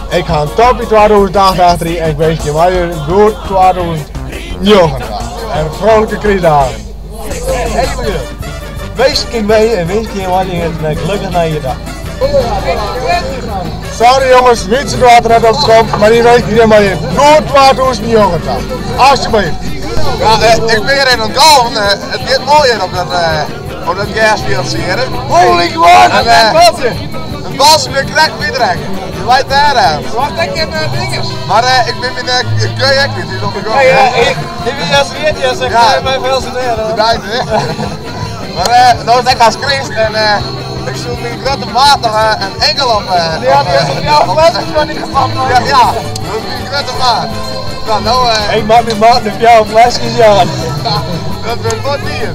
Ik ga een topje 2088 en ik wens je maar een goed 2009. En een vrolijke crisis. Wees een keer mee en wens je maar een gelukkig na je dag. Sorry jongens, niet zo water net op het schop, maar die weet je maar in. Goed 2009. Alsjeblieft. Ja, ik ben hier in een galm. Het gaat mooi hier op dat gasveld hier. Holy God! Een balsje met krek biedrekken. Je weet daar aan. Wacht, ik heb dinges. Maar ik ben met de keuek niet, die is op de grond. Ik ben juist weer, die zegt mij veel te doen. Bedankt hè. Maar nou is ik als Christ en ik zoek mijn grote maat nog een enkel op. Ja, die is op jouw fles van die gevat. Ja, dat is mijn grote maat. Nou, ik maak mijn maat op jouw flesjes aan. dat wordt wat hier.